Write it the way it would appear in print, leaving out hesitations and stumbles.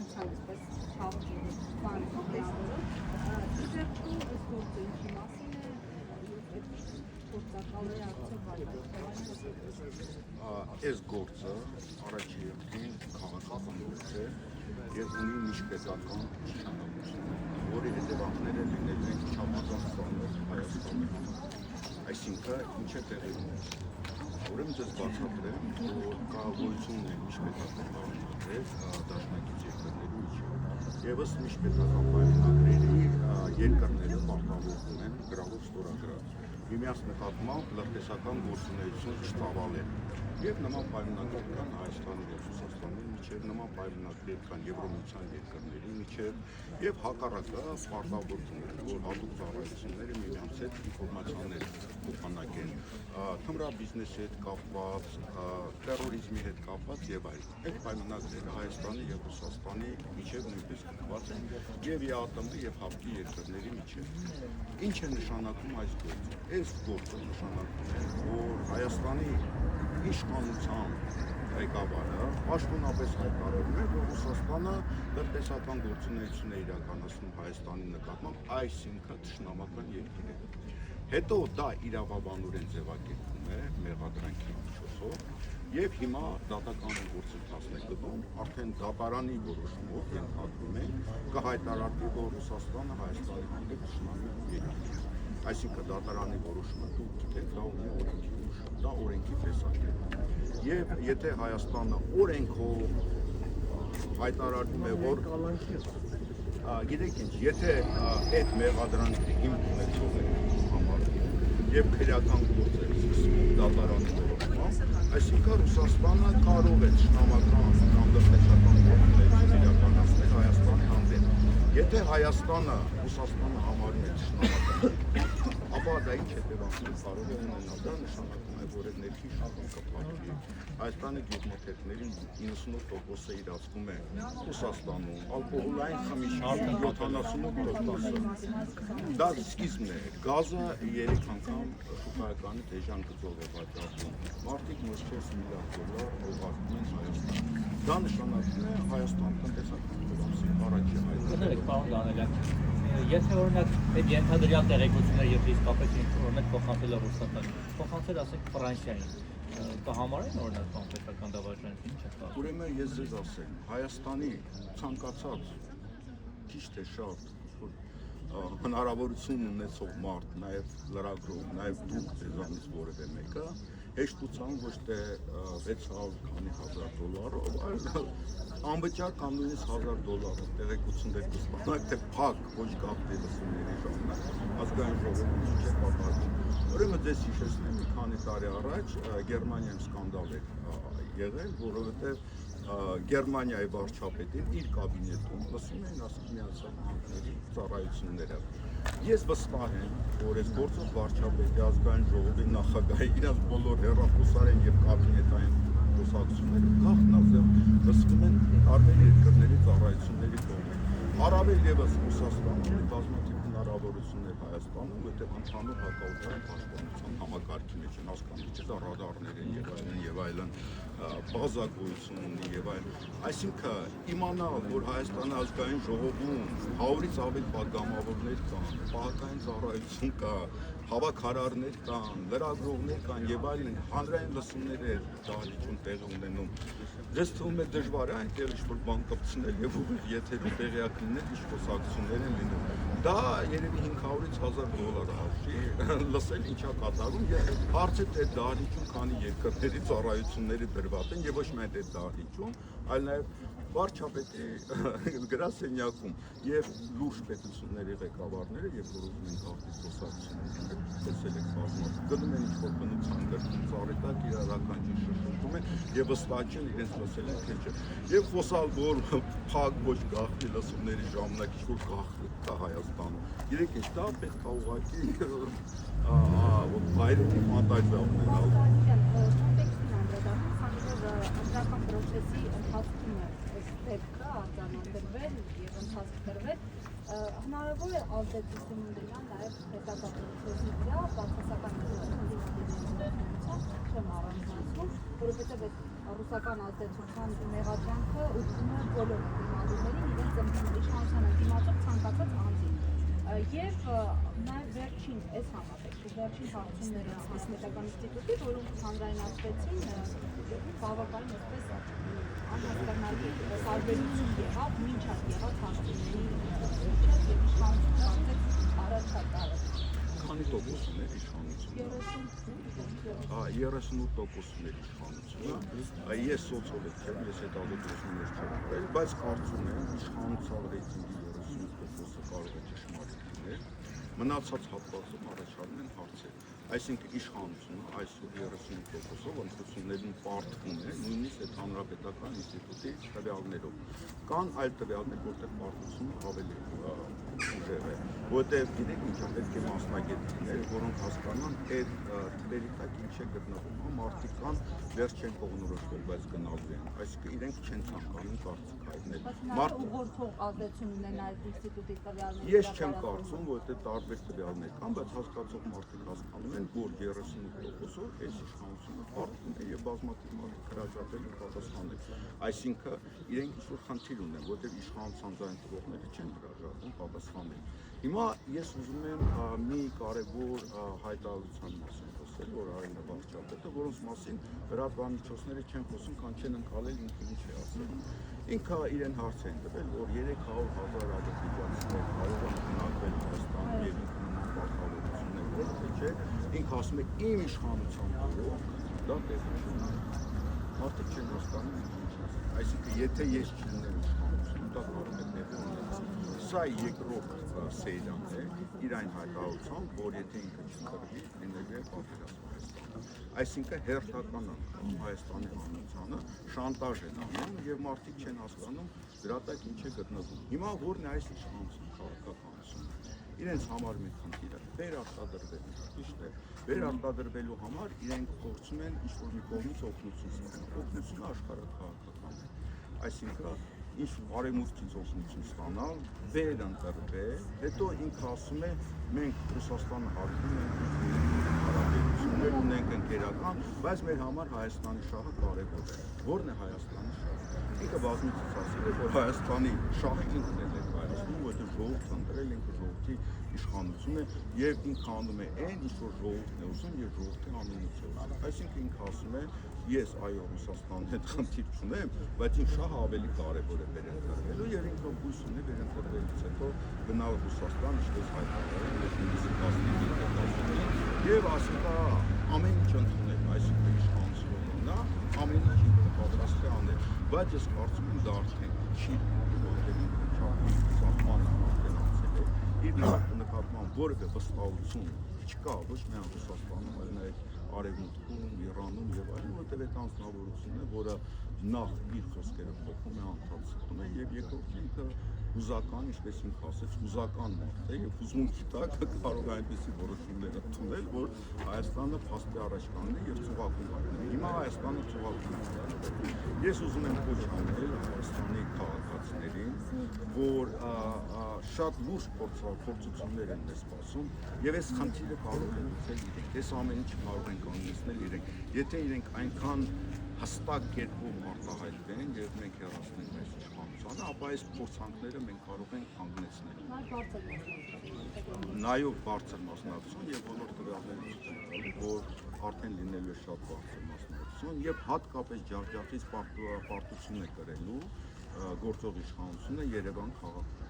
իշխանության այսպես խաղի բան ապերավորը իդեպքու այս գործը ինչի մասին է այդ գործակալները արդյոք այս գործը առաջի երկրին քաղաքական գործ է եւ ունի միջպետական նշանակություն, որի հետևանքները լինելու են չափազանց ծանր Հայաստանի համար։ Այսինքն ինչ է տեղի ունենում։ Ուրեմն ես բացատրեմ, որ կառավարությունն է միջպետական պայմանագրեր դաշնակից երկրների միջև։ Եվ ըստ միջպետական պայմանագրերի երկրները պարտավորվում են գրավոր ստորագրած։ Միմյանց նկատմամբ լրտեսական գործունեություն չծավալել։ Եվ նման պայմանագրեր կան Հայաստանի և Ռուսաստանի միջև, նման պայմանագրեր կան Եվրոմիության երկրների միջև եւ հակառակը պարտավորվում են, որ հատուկ ծառայությունները միմյանց հետ ինֆորմացիաներ փոխանակեն, թմրաբիզնեսի հետ կապված, տերորիզմի հետ կապված եւ այլն։ Այդ պայմանագրերը Հայաստանի եւ Ռուսաստանի միջև նույնպես կապված են եւ ԵԱՏՄ եւ ՀԱՊԿ-ի երկրների միջև։ Ինչ է նշանակում այս գործը։ Այս գործը նշանակում է, որ Հայաստանի իշխանության ղեկավարը պաշտոնապես հայտարարում է, որ Ռուսաստանը տնտեսական գործունեություն է իրականացնում Հայաստանի նկատմամբ, այսինքն թշնամական երկիր է։ Հետո դա իրավաբանորեն ձևակերպվում է մեղադրանքի միջոցով եւ հիմա դատական գործընթացն է գնում, արդեն դատարանի որոշումով ենթադրում են կհայտարարվի, որ Ռուսաստանը Հայաստանի հանդեպ թշնամի երկիր է։ Այսինքն դատարանի որոշումը դուք գիտեք, դա ունի օրենքի ուժ, դա օրենքի տեսակ է։ Եվ եթե Հայաստանը օրենքով հայտարարում է, որ գիտեք ինչ, եթե այդ մեղադրանքը հիմք ունեցող է համարվում եւ քրեական գործ է սկսվում դատարանի որոշմամբ, այսինքն Ռուսաստանը կարող է թշնամական կամ տնտեսական գործունեություն իրականացնել Հայաստանի հանդեպ։ Եթե Հայաստանը Ռուսաստանը համարում է թշնամական, ապա դա ինչ հետևանքներ կարող է ունենալ, դա նշանակում է, որ այդ ներքին շահում կփակվի։ Հայաստանի գյուղմթերքների 98%-ը իրացվում է Ռուսաստանում, ալկոհոլային խմիչքի 78%-ը։ Դա սկիզբն է, գազը 3 անգամ շուկայականի դեժան գծով է վաճառվում։ Մարդիկ մոտ 4 միլիարդ դոլար ուղարկում են Հայաստան։ Դա նշանակում է Հայաստան տնտեսական կողմի առաջի հայտնի։ Կներեք, պարոն Դանելյան, եթե օրինակ այդ ենթադրյալ տեղեկությունները եթե իսկապես օրինակ փոխանցել է Ռուսաստանը, փոխանցել ասենք Ֆրանսիային, կհամարեն օրինակ պետական դավաճանություն ինչ է կա։ Ուրեմն ես ձեզ ասեմ, Հայաստանի ցանկացած քիչ թե շատ հնարավորություն ունեցող մարդ, նաև լրագրող, նաև դուք ձեզանից որևէ մեկը հեշտությամբ ոչ թե 600 քանի հազար դոլարով, այլ անվճար կամ նույնիսկ $1000 տեղեկություններ կստանաք, թե փակ ոչ գաղտնի լսումների ժամանակ ազգային ժողովում ինչ է պատահում։ Ուրեմն ձեզ հիշեցնեմ, մի քանի տարի առաջ Գերմանիայում սկանդալ էր եղել, որովհետև Գերմանիայի վարչապետին իր կաբինետում լսում էին ասում Միացյալ Նահանգների ծառայությունները։ Ես վստահ եմ, որ այս գործով վարչապետի ազգային ժողովի նախագահի իրաց բոլոր հեռախոսային եւ կաբինետային խոսակցությունները գաղտնազեղ լսվում են տարբեր երկրների ծառայությունների կողմից։ Առավել ևս Ռուսաստանը բազմաթիվ հնարավորություններ Հայաստանում, որտեղ ընդհանուր հակաօդային պաշտպանության համակարգի մեջ են հասկանում, չէ՞ դա ռադարներ են եւ այլն, բազագույություն ունի եւ այլն։ Այսինքն իմանալ, որ Հայաստանի ազգային ժողովում 100-ից ավել падգամավորներ կան, պահակային ծառայություն կա, հավաքարարներ կան, լրագրողներ կան եւ այլն, հանրային լսումներ է դահլիճում տեղի ունենում։ Ձեզ թվում է դժվար է այնտեղ ինչ-որ բան կպցնել եւ ուղիղ եթերում տեղյակ լինել, ինչ խոսակցություններ են լինում։ Դա երևի $500-ից $1000 արժի լսել ինչա կատարում եւ հարցը թե դահլիճում քանի երկրների ծառայությունների դրված են եւ ոչ միայն այդ դահլիճում, այլ նաեւ վարչապետի գրասենյակում եւ լուրջ պետությունների ղեկավարները եւ որ ուզում են գաղտնի խոսակցություններ տեսել եք բազմաթիվ գնում են ինչ-որ բնության գրքում ծառետակ իրական ճիշտ շշուտում են եւ վստահ չեն իրենց լսել են թե չէ եւ խոսալ որ փակ ոչ գաղտնի լսումների ժամանակ ինչ-որ գաղտնի կա Հայաստանում գիտեք ինչ դա պետք է ուղղակի վայրենի ֆանտազիա ունենալ Անդրական պրոցեսի ընթացքում է այս դեպքը արձանագրվել եւ ընթացքրվել հնարավոր է ազդեցություն ունենալ նաեւ պետական պրոցեսի վրա բացասական չեմ առանձնացնում որովհետեւ այդ ռուսական ազդեցության մեղադրանքը ուղղվում է բոլոր դիմադրումների ծնվում իշխանությանը դիմացող ցանկացած անձի։ Եվ նաև վերջին այս համատեքստի վերջին հարցումները Պետական ինստիտուտի, որոնք հանրայնացվեցին, բավականին այսպես անհասկանալի տարբերություն եղավ մինչ այդ եղած հարցումների միջև եւ իշխանությունը առաջատարը։ Քանի տոկոս ուներ իշխանությունը։ 38% ուներ իշխանությունը։ Ես սոցիոլոգ չեմ, ես այդ ալեկություններ չեմ արել, բայց կարծում եմ իշխանության ռեյտինգի 38%-ը կարող է ճշմարիտ լինել։ Մնացած հատվածում առաջանում են հարցեր։ Այսինքն իշխանությունը այսօր 38%-ով ընտրություններին պարտվում է, նույնիսկ այդ հանրապետական ինստիտուտի տվյալներով։ Կան այլ տվյալներ, որտեղ պարտությունը ավելի ուժեղ է, որտեղ գիտեք ինչա պետք է մասնագետ լինել, որոնք հասկանան այդ թվերի տակ ինչ է գտնվում, մարդիկ կան վերջ չեն կողմնորոշվել, բայց գնալու են, այսինքն իրենք չեն ցանկանում կարծիք հայտնել։ Ուղղորդող ազդեցություն ունեն այդ ինստիտուտի տվյալները։ Ես չեմ կարծում, որ դա տարբեր տվյալներ կան, բայց հասկացող մարդիկ հասկանում են, որ 38%-ով այս իշխանությունը պարտվում է եւ բազմաթիվ մարդիկ հրաժարվել են պատասխանել։ Այսինքն իրենք ինչ-որ խնդիր ունեն, որտեղ իշխանության ձայն տվողները չեն հրաժարվում պատասխանել։ Հիմա ես ուզում եմ մի կարևոր հայտարարության մասին խոսել, որ արել է վարչապետը, որոնց մասին լրատվամիջոցները չեն խոսում, քան չեն ընկալել ինքը ինչ է ասել։ Ինքը իրեն հարց են տվել, որ 300,000 ադրբեջանցիներ կարող են քննարկվել Հայաստանում եւ ինքը նման պարտավորություններ, որովհետեւ չէ, ինքը ասում է իմ իշխանության օրոք դա տեղի չունի։ Մարդիկ չեն հասկանում ինչ ասել։ Այսինքն եթե ես չլինեմ իշխանություն, դա կարող է տեղի ունենալ։ Սա երկրորդ սերիան է իր այն հայտարարությամբ, որ եթե ինքը չկրվի, լինելու է պատերազմ Հայաստանում։ Այսինքն հերթական անգամ Հայաստանի հանրությանը շանտաժ են անում եւ մարդիկ չեն հասկանում դրա տակ ինչ է գտնվում։ Հիմա որն է այս իշխանության քաղաքականությունը։ Իրենց համար մի խնդիր է վերարտադրվել, ճիշտ է։ Վերարտադրվելու համար իրենք փորձում են ինչ-որ մի կողմից օգնություն ստանալ։ Օգնությունը աշխարհաքաղաքական է։ Այսինքն ինչ արևմուտքից օգնություն ստանալ, վերընտրվել, հետո ինքը ասում է մենք Ռուսաստանը հարգում ենք, հարաբերություններ ունենք ընկերական, բայց մեր համար Հայաստանի շահը կարևոր է։ Որն է Հայաստանի շահը։ Ինքը բազմիցս ասել է, որ Հայաստանի շահը ինքն է ներկայացնում, որտեղ ժողովուրդը ընտրել ինքը ժողովրդի իշխանություն է եւ ինքը անում է այն, ինչ որ ժողովուրդն է ուզում եւ ժողովրդի անունից է ուզում։ Այսինքն ինքը ասում է, ես այո Ռուսաստանի հետ խնդիր չունեմ, բայց ինձ շահը ավելի կարևոր է վերընտրվելու եւ ինքը հույս ունի վերընտրվելուց հետո գնալ Ռուսաստան, ինչպես հայտարարել է 1915 եւ ասելա ամեն ինչ ընդունել, այսինքն իշխանությունը ամեն ինչ պատրաստ է անել, բայց ես կարծում եմ դա արդեն չի որտեղ սահմանը արդեն անցել է իր նկատմամբ որևէ վստահություն չկա ոչ միայն Ռուսաստանում, այլ նաև Արևմուտքում, Իրանում եւ այլն, որտեղ այդ անձնավորությունն է, որը նախ իր խոսքերը փոխում է, անդրադառնում է եւ երկրորդն ինքը հուզական, ինչպես ինքը ասեց, հուզական մարդ է եւ հուզմունքի տակ կարող է այնպիսի որոշումներ ընդունել, որ Հայաստանը փաստի առաջ կանգնի եւ ծուղակում կանգնի։ Հիմա Հայաստանը ծուղակում է։ Ես ուզում եմ կոչ անել Հայաստանի քաղաքացիներին, որ շատ լուրջ փորձություններ են մեզ սպասում եւ այս խնդիրը կարող է լուծել իրենք։ Այս ամեն ինչը կարող են կանգնեցնել իրենք։ Եթե իրենք այնքան հստակ կերպով արտահայտվեն եւ մենք հեռացնենք այս իշխանությանը, ապա այս փորձանքները մենք կարող ենք կանգնեցնել։ Նայով բարձր մասնակցություն եւ բոլոր տվյալները ցույց տալու, որ արդեն լինելու է շատ բարձր մասնակցություն եւ հատկապես ջարդյակից պարտություն է կրելու գործող իշխանությունը Երևան քաղաքում։